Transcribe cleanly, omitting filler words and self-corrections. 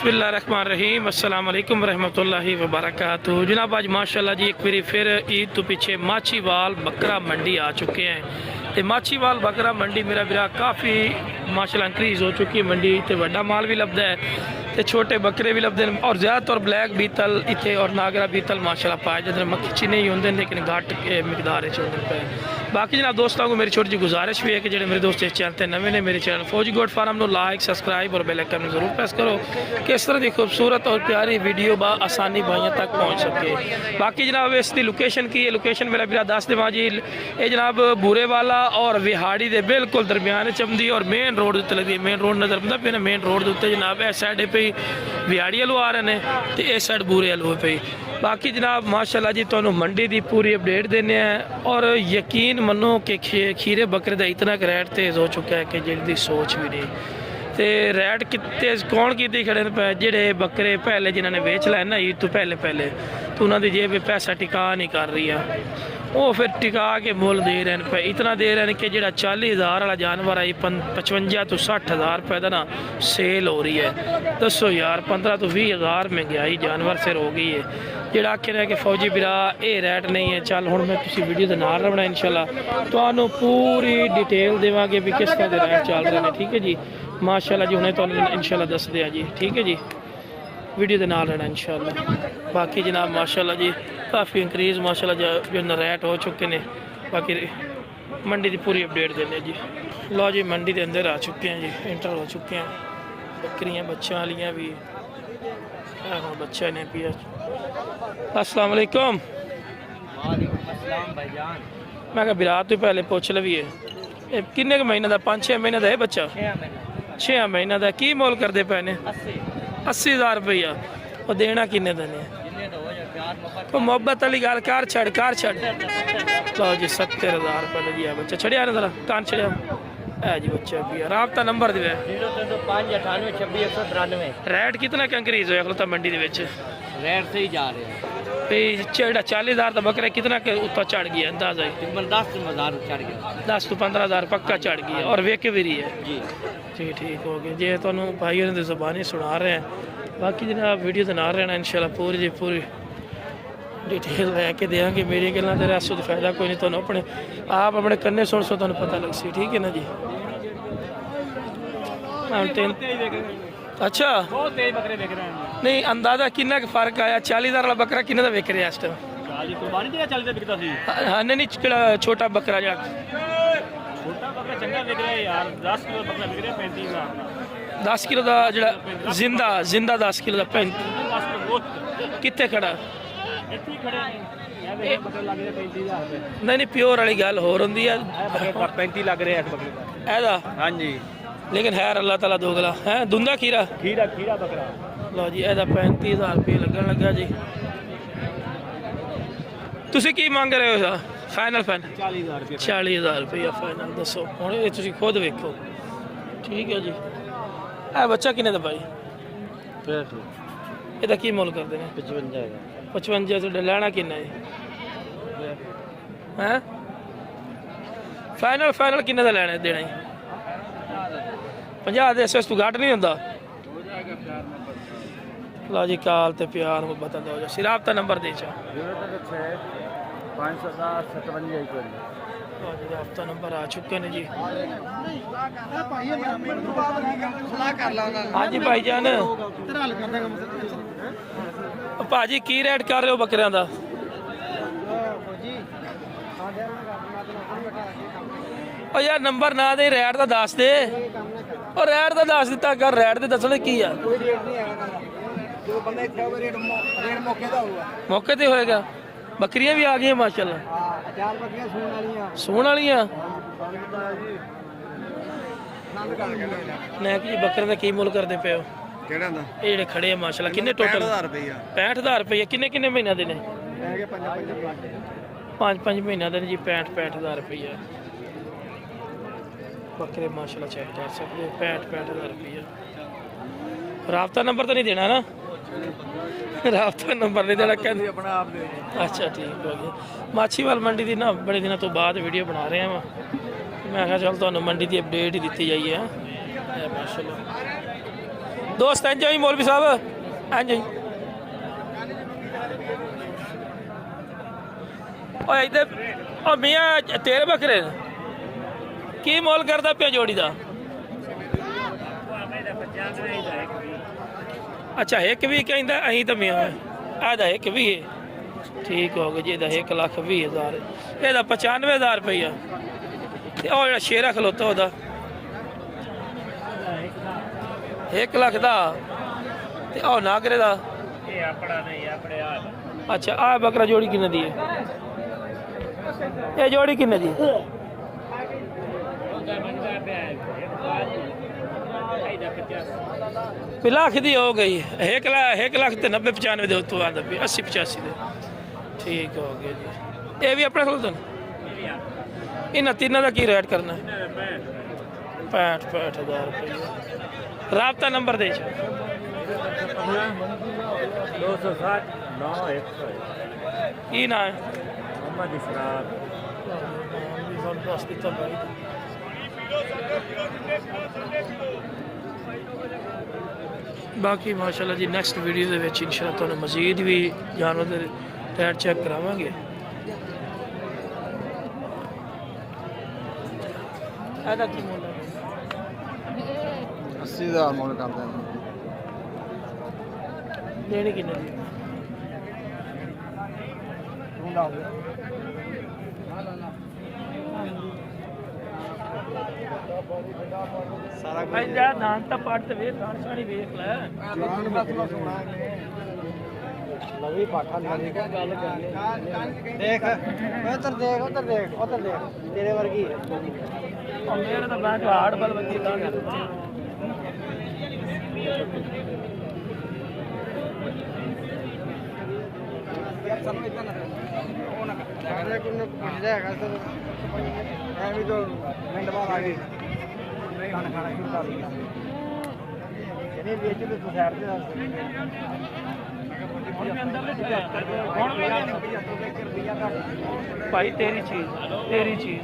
बिस्मिल्लाहिर्रहमानिर्रहीम अस्सलाम वालेकुम रहमतुल्लाहि व बरकातुहू। जनाब आज माशाल्लाह जी एक बार फिर ईद तो पीछे माछीवाल बकरा मंडी आ चुके हैं। तो माछीवाल बकरा मंडी मेरा बिरा काफ़ी माशाल्लाह इंक्रीज़ हो चुकी है। मंडी इतने बड़ा माल भी लभदा है तो छोटे बकरे भी लभदे हैं और ज़्यादातर ब्लैक बीतल इतने और नागरा बीतल माशाल्लाह पाए जाते हैं। मक्खी नहीं होंगे लेकिन घट मिकदार होंगे पे। बाकी जनाब दोस्तों को मेरी छोटी जी गुजारिश भी है कि जो मेरे दोस्त इस चैनल पर नवे ने मेरे चैनल फौजी गोट फार्म को लाइक सब्सक्राइब और बेल आइकन जरूर प्रेस करो कि इस तरह की खूबसूरत और प्यारी वीडियो बा आसानी भाइयों तक पहुँच सके। बाकी जनाब इसकी लोकेशन की है, लोकेशन मेरा बिरा दस देव जी ये जनाब बूरे वाला और विहाड़ी के बिल्कुल दरम्यान चमदी और मेन रोड उत्ते लगती है। मेन रोड नजर आता पे मेन रोड के उत्ते जनाब इस साइड पे विहाड़ी वालों आ रहे हैं तो इस साइड बूरे वालों पे। बाकी जनाब माशाल्लाह जी तुहानू मंडी की पूरी अपडेट देने हैं और यकीन मनो कि खीरे बकरे का इतना रेट तेज़ हो चुका है कि जिसकी सोच भी नहीं। तो रेट कितने कौन कितने खड़े पे जेडे बकरे पहले जिन्होंने बेच लाए ना ईद तो पहले तो उन्होंने जेब पैसा टिका नहीं कर रही है वो फिर टिका के मुल दे रहे हैं पे। इतना दे रहे हैं कि जो 40,000 वाला जानवर है 55 तो 60,000 रुपये का ना सेल हो रही है। दसो यार 15 तो 20,000 महंगाई जानवर सिर हो गई है। जो आखे रहे कि फौजी बिरा ये रेट नहीं है चल हूँ मैं किसी वीडियो के नाल रखना इंशाल्लाह तो पूरी डिटेल देवांगे भी किस तरह के रेट चल रहे हैं। ठीक है जी माशाल्लाह जी उन्हें तो इंशाल्लाह दस दिया जी। ठीक है जी वीडियो के नाल रहना इंशाल्लाह। बाकी जनाब माशाल्लाह जी काफ़ी इंक्रीज़ माशाल्लाह जो रेट हो चुके हैं। बाकी मंडी की पूरी अपडेट देने जी। लो जी मंडी के अंदर आ चुके हैं जी, इंटर हो चुके हैं। बकरियाँ बच्चों वालियाँ भी बच्चा ने पिया। अस्सलाम वालेकुम। मैं क्या बिरात तो पहले पूछ लवीए किन्ने के महीने का 5-6 महीने का है बच्चा 6 महीने का की मोल करते पे ने 80,000 रुपया और देना किन्ने देने तो मोहब्बत वाली गल कर छड़ लो जी 70,000 रुपये जी बच्चा छड़िया ना जरा कान छड़िया है जी बच्चा भी राबता नंबर दे 059826 रेट कितना का इंक्रीज होया खलोता मंडी दे विच रेट से ही जा रहे हैं भाई 40,000 का बकरा कितना के ऊपर चढ़ गया अंदाजा तकरीबन 10,000 चढ़ गया 10 तो 15,000 पक्का चढ़ गया और वेक भी रही है जी ठीक हो गया जे तुहानू भाई ने ज़बानी सुना रहे हैं। बाकी जनाब वीडियो तो ना रहना इंशाल्लाह पूरी डिटेल लैके देंगे। मेरी गल्लां ते रस तो फायदा कोई नहीं तुहानू अपने आप अपने कन्ने सुन सो तुहानू पता लग सी। ठीक है ना जी अच्छा बहुत तेज बकरे बिक रहे हैं नहीं अंदाजा कितना फर्क आया 40,000 वाला बकरा किन्ने दा विक रहा इस टाइम कुर्बानी दिया 40 का बिकता सी हाँ नहीं छोटा बकरा जा छोटा बकरा चंगा बिक रहा है यार 10 किलो बकरा बिक रहा है 35,000 10 किलो का जो जिंदा 10 किलो का 35 कितने खड़ा ਇੱਥੇ ਖੜੇ ਨੇ ਇਹ ਬਕਰੇ ਲੱਗ ਰਿਹਾ 35,000 ਰੁਪਏ नहीं प्योर वाली गल होर होंदी है 35 ਲੱਗ ਰਿਹਾ ਇਸ ਬੱਕਰੇ ਦਾ ऐदा ਹਾਂਜੀ लेकिन खैर अल्लाह ताला दोगला है दुंदा खीरा खीरा बकरा लो जी ऐदा 35,000 रुपये लगन लगा जी। तुसी की मंग रहे हो फाइनल 40,000 रुपये 40,000 रुपया फाइनल दसो हुण ये तुसी खुद वेखो। ठीक है जी ए बच्चा किन्ने दा भाई ਇਹਦਾ ਕੀ ਮੁੱਲ ਕਰਦੇ ਨੇ 55 ਤੋਂ ਲੈਣਾ ਕਿੰਨਾ ਹੈ ਫਾਈਨਲ ਕਿੰਨੇ ਦਾ ਲੈਣਾ ਦੇਣਾ 50 ਦੇ ਇਸ ਤੋਂ ਘੱਟ ਨਹੀਂ ਹੁੰਦਾ। ਲਾ ਜੀ ਕਾਲ ਤੇ ਪਿਆਰ ਮੁਹੱਬਤ ਦੋ ਜਾ ਸਿਰਾਬ ਦਾ ਨੰਬਰ ਦੇ ਚਾ 510 आपका नंबर आ चुके हैं जी। हाँ जी भाईजान भाजी की रेट कर रहे हो बकरियां दा यार नंबर ना दे रेट का दस दे और रेट का दस दिता कर रेट दे दसने की है मौके ते होएगा। बकरियां भी आ गई माशाल्लाह सून वालियां नैक जी बकरे का की मुल करते पे हो ये जेडे खड़े हैं माशाल्लाह किन्ने टोटल 65,000 रुपया किन्ने महीना देने 5 महीना देने जी 65,000 रुपया बकरे माशाल्लाह चेक कर सकते 65,000 रुपया। राबता नंबर तो नहीं देना ना राबता नंबर नहीं देना कहते अपना आप दे। अच्छा ठीक हो गया। माछीवाल मंडी की ना बड़े दिनों तो बाद वीडियो बना रहे हैं मैं चल तुहानू मंडी की अपडेट ही दी जाइए माशाल्लाह। ਦੋਸਤ ਇੰਜ ਹੀ ਮੌਲਵੀ ਸਾਹਿਬ ਇੰਜ ਹੀ ਓਏ ਇੱਧਰ ਓ ਮੀਆਂ ਤੇਰੇ ਬੱਕਰੇ ਨੇ ਕੀ ਮੁੱਲ ਕਰਦਾ ਪਿਆ ਜੋੜੀ ਦਾ ਅੱਛਾ ਇੱਕ ਵੀ ਕਹਿੰਦਾ ਅਸੀਂ ਤਾਂ ਮੀਆਂ ਆਦਾ ਇੱਕ ਵੀ ਹੈ ਠੀਕ ਹੋ ਗਿਆ ਜੀ ਇਹਦਾ 1,20,000 ਇਹਦਾ 95,000 ਰੁਪਈਆ ਤੇ ਉਹ ਜਿਹੜਾ ਸ਼ੇਰਾ ਖਲੋਤਾ ਉਹਦਾ 1 ਲੱਖ ਦਾ ਤੇ ਉਹ ਨਾਗਰੇ ਦਾ ਇਹ ਆਪਣਾ ਨਹੀਂ ਆਪਣੇ ਆ ਅੱਛਾ ਆ ਬੱਕਰਾ ਜੋੜੀ ਕਿੰਨੇ ਦੀ ਹੈ ਇਹ ਜੋੜੀ ਕਿੰਨੇ ਦੀ ਹੈ ਉਹਦਾ ਮੰਗਾ ਪਿਆ ਇਹਦਾ 50 ਲੱਖ ਦੀ ਹੋ ਗਈ 1 ਲੱਖ ਤੇ 90 95 ਦੇ ਉੱਤੋਂ ਆਉਂਦਾ ਪਿਆ 80 85 ਦੇ ਠੀਕ ਹੋ ਗਿਆ ਜੀ ਇਹ ਵੀ ਆਪਣੇ ਕੋਲ ਤਾਂ ਇਹਨਾਂ ਤਿੰਨਾਂ ਦਾ ਕੀ ਰੇਟ ਕਰਨਾ 65,000 ਰੁਪਏ ਰਾਬਤਾ ਨੰਬਰ ਦੇ 260 9 100 ਕੀ ਨਾਂ ਹੈ ਮੁਹੰਮਦ ਇਸਰਾਰ ਦੱਸ ਦਿੱਤਾ ਭਾਈ ਬਾਕੀ ਮਾਸ਼ਾਅੱਲਾ ਜੀ ਨੈਕਸਟ ਵੀਡੀਓ ਦੇ ਵਿੱਚ ਇਨਸ਼ਾਅੱਲਾ ਤੁਹਾਨੂੰ ਮਜ਼ੀਦ ਵੀ ਜਾਨਵਰ ਦੇ ਰੇਟ ਚੈੱਕ ਕਰਾਵਾਂਗੇ ਇਹਦਾ ਕੀ ਮੁੱਲ ਹੈ 80,000 ਮੁੱਲ ਕਰਦੇ ਨੇ ਦੇਣੀ ਕਿੰਨੇ ਦੀ ਤੂੰ ਦੱਸ ਦੇ ਸਾਰਾ ਭਾਈ ਜਾ ਦਾਨ ਤਾਂ ਪੱਟ ਤੇ ਵੇਖ ਗਾਣ ਸਾਣੀ ਵੇਖ ਲੈ ਜਾਨ ਬਤਲਾ ਸੋਣਾ ਲਵੀ ਪਾਠਾ ਨਵੀਂ ਗੱਲ ਕਰਨੀ ਦੇਖ ਉਧਰ ਦੇਖ ਤੇਰੇ ਵਰਗੀ ਉਹ ਮੇਰੇ ਤਾਂ ਬੈਠ ਹਾੜ ਬਲ ਵੱਜੀ ਤਾਂ ਯਾਰ ਸਾਨੂੰ ਇਦਾਂ ਨਾ ਉਹ ਨਾ ਕਰ ਕੋਈ ਪੁੱਛਦਾ ਹੈਗਾ ਤਾਂ ਐਵੇਂ ਤਾਂ ਮਿੰਟ ਬਾਅਦ ਆ ਗਏ ਖਾਣਾ ਸ਼ੁਰੂ ਕਰ ਦਿੱਤਾ ਇਹਨੇ ਵੇਚ ਤੇ ਤੂੰ ਸਾਈਡ ਤੇ ਦੱਸ ਹੁਣ ਵੀ ਅੰਦਰ ਲੈ ਹੁਣ ਵੀ ਰੁਪਈਆ ਘੱਟ ਭਾਈ ਤੇਰੀ ਚੀਜ਼